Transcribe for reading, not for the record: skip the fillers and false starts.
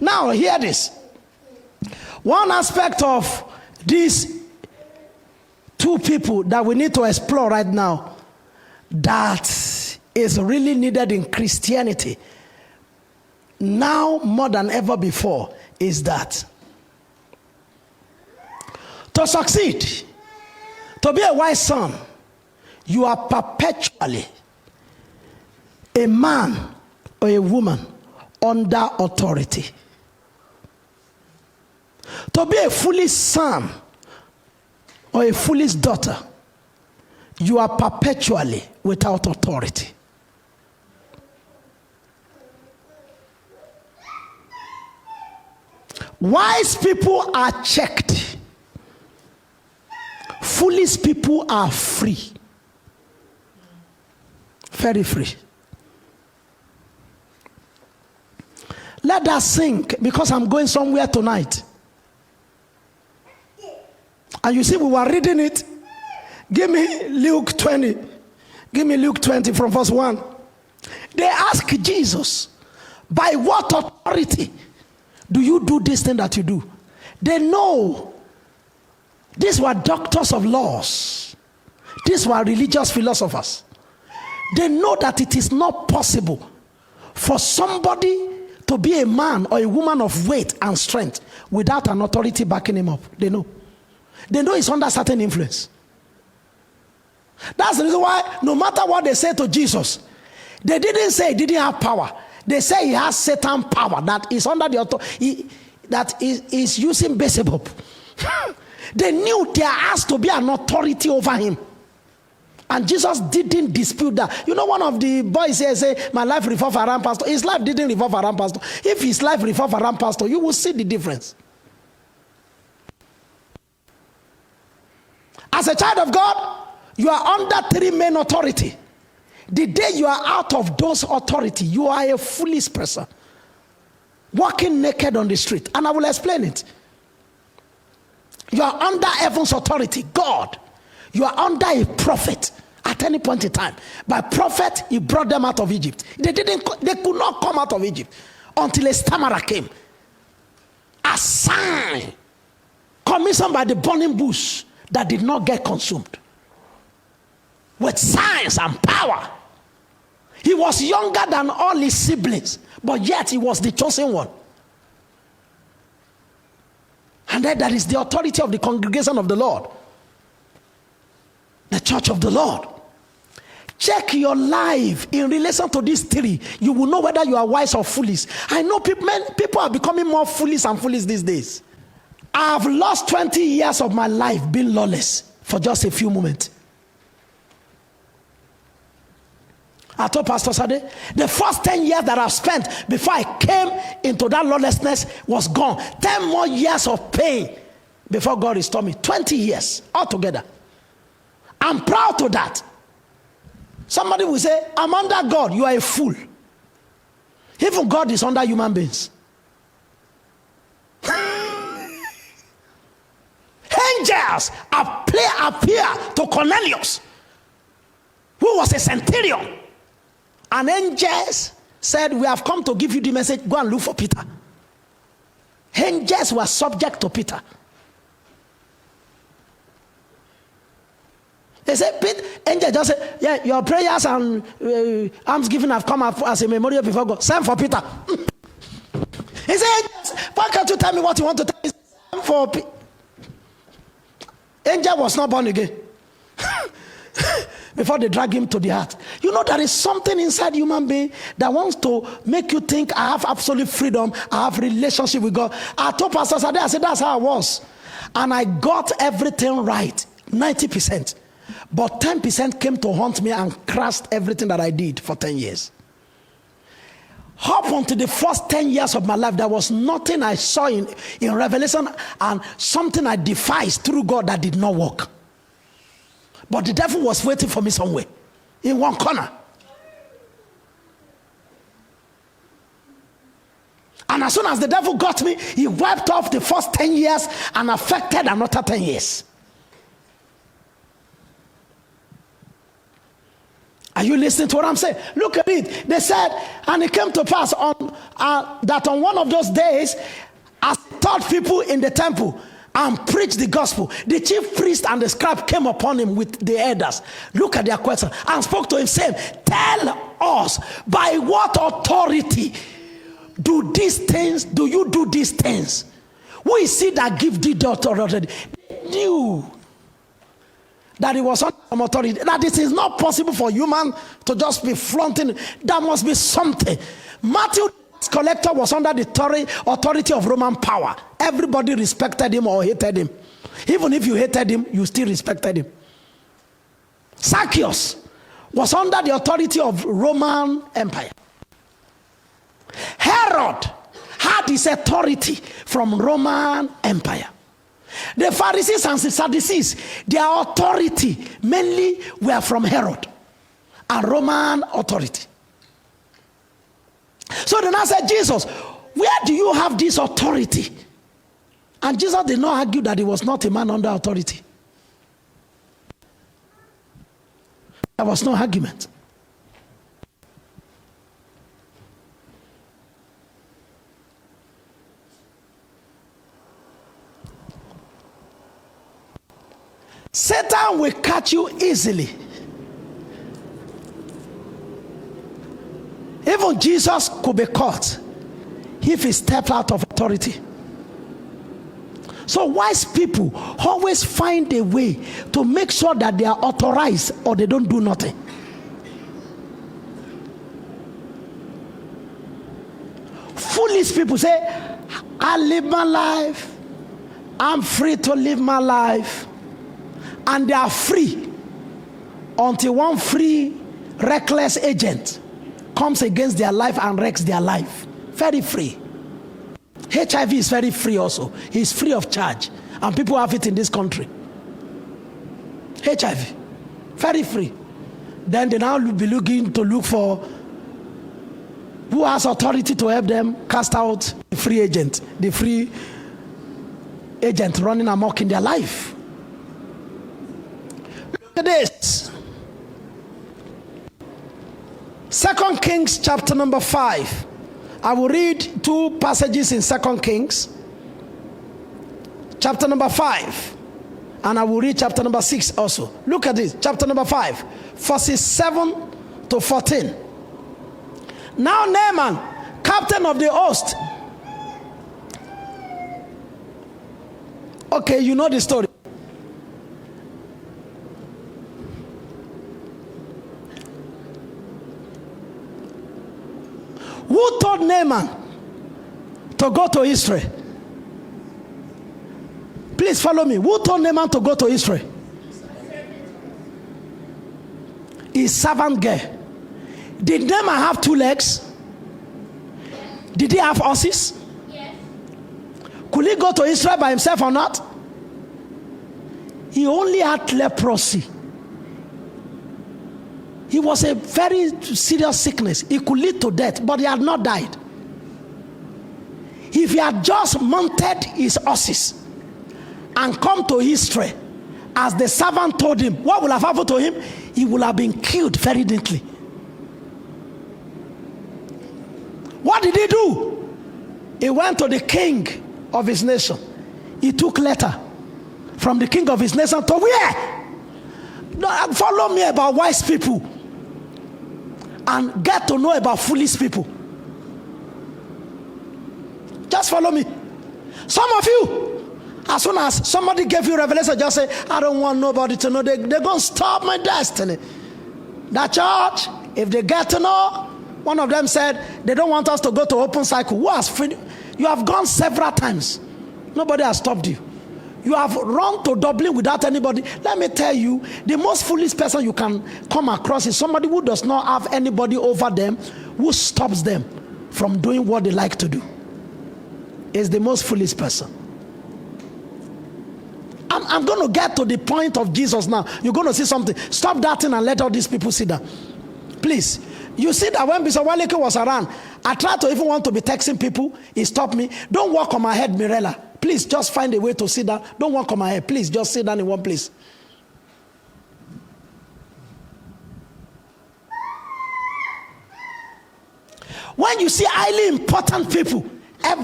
Now, hear this. One aspect of these two people that we need to explore right now that is really needed in Christianity now more than ever before is that to succeed, to be a wise son, you are perpetually a man or a woman under authority. To be a foolish son or a foolish daughter, you are perpetually without authority. Wise people are checked. Foolish people are free. Very free. Let that sink, because I'm going somewhere tonight. And you see, we were reading it. Give me Luke 20. Give me Luke 20 from verse 1. They ask Jesus, by what authority do you do this thing that you do? They know. These were doctors of laws. These were religious philosophers. They know that it is not possible for somebody to be a man or a woman of weight and strength without an authority backing him up. They know. They know he's under certain influence. That's the reason why no matter what they say to Jesus, they didn't say he didn't have power. They say he has Satan power that is under the authority, that is using Beelzebub. They knew there has to be an authority over him. And Jesus didn't dispute that. You know, one of the boys here say, my life revolves around pastor. His life didn't revolve around pastor. If his life revolves around pastor, you will see the difference. As a child of God, you are under three main authority. The day you are out of those authority, you are a foolish person. Walking naked on the street. And I will explain it. You are under heaven's authority, God. You are under a prophet at any point in time. By prophet, he brought them out of Egypt. They could not come out of Egypt until a stammerer came. A sign commissioned by the burning bush that did not get consumed. With signs and power. He was younger than all his siblings, but yet he was the chosen one. And then that is the authority of the congregation of the Lord. The church of the Lord. Check your life in relation to these three. You will know whether you are wise or foolish. I know people are becoming more foolish and foolish these days. I have lost 20 years of my life being lawless for just a few moments. I told Pastor Sade, the first 10 years that I've spent before I came into that lawlessness was gone. 10 more years of pain before God restored me. 20 years altogether. I'm proud of that. Somebody will say, I'm under God. You are a fool. Even God is under human beings. Angels appear to Cornelius, who was a centurion. And angels said, we have come to give you the message. Go and look for Peter. Angels were subject to Peter. They said, angel just said, yeah, your prayers and almsgiving have come up as a memorial before God. Send for Peter. He said, why can't you tell me what you want to tell me? Send for Peter. Angel was not born again. Before they drag him to the heart. You know, there is something inside human being that wants to make you think I have absolute freedom, I have relationship with God. I told Pastor Sade, I said that's how I was. And I got everything right, 90%. But 10% came to haunt me and crushed everything that I did for 10 years. Up until the first 10 years of my life, there was nothing I saw in Revelation and something I devised through God that did not work. But the devil was waiting for me somewhere, in one corner. And as soon as the devil got me, he wiped off the first 10 years and affected another 10 years. Are you listening to what I'm saying? Look at it. They said, and it came to pass on that on one of those days, as he taught people in the temple and preached the gospel, the chief priest and the scribe came upon him with the elders. Look at their question and spoke to him, saying, tell us, by what authority do you do these things? Who is it that give thee the authority? They knew that it was under some authority, that it is not possible for human to just be flaunting. There must be something. Matthew, tax collector, was under the authority of Roman power. Everybody respected him or hated him. Even if you hated him, you still respected him. Zacchaeus was under the authority of Roman Empire. Herod had his authority from Roman Empire. The Pharisees and the Sadducees, their authority mainly were from Herod and Roman authority. So then I said, Jesus, where do you have this authority? And Jesus did not argue that he was not a man under authority. There was no argument. Satan will catch you easily. Even Jesus could be caught if he stepped out of authority. So wise people always find a way to make sure that they are authorized or they don't do nothing. Foolish people say, I live my life, I'm free to live my life. And they are free until one free, reckless agent comes against their life and wrecks their life. Very free. HIV is very free also. It's free of charge. And people have it in this country. HIV. Very free. Then they now be looking to look for who has authority to help them cast out the free agent. The free agent running amok in their life. Look at this. 2 Kings chapter number 5. I will read two passages in 2 Kings chapter number 5, and I will read chapter number 6 also. Look at this, chapter number 5, verses 7 to 14. Now Naaman, captain of the host. Okay, you know the story. Who told Naaman to go to Israel? Please follow me. Who told Naaman to go to Israel? His servant girl. Did Naaman have 2 legs? Did he have horses? Yes. Could he go to Israel by himself or not? He only had leprosy. He was a very serious sickness. It could lead to death, but he had not died. If he had just mounted his horses and come to Israel, as the servant told him, what would have happened to him? He would have been killed very neatly. What did he do? He went to the king of his nation. He took letter from the king of his nation to where? Follow me about wise people and get to know about foolish people. Just follow me. Some of you, as soon as somebody gave you revelation, just say, I don't want nobody to know. They're going to stop my destiny. That church, if they get to know, one of them said, they don't want us to go to open cycle. Who has free? You have gone several times. Nobody has stopped you. You have run to Dublin without anybody. Let me tell you, the most foolish person you can come across is somebody who does not have anybody over them, who stops them from doing what they like to do. Is the most foolish person. I'm going to get to the point of Jesus now. You're going to see something. Stop that thing and let all these people sit down. Please. You see that when Bishop Waleke was around, I tried to even want to be texting people. He stopped me. Don't walk on my head, Mirella. Please just find a way to sit down. Don't walk on my head. Please just sit down in one place. when you see highly important people,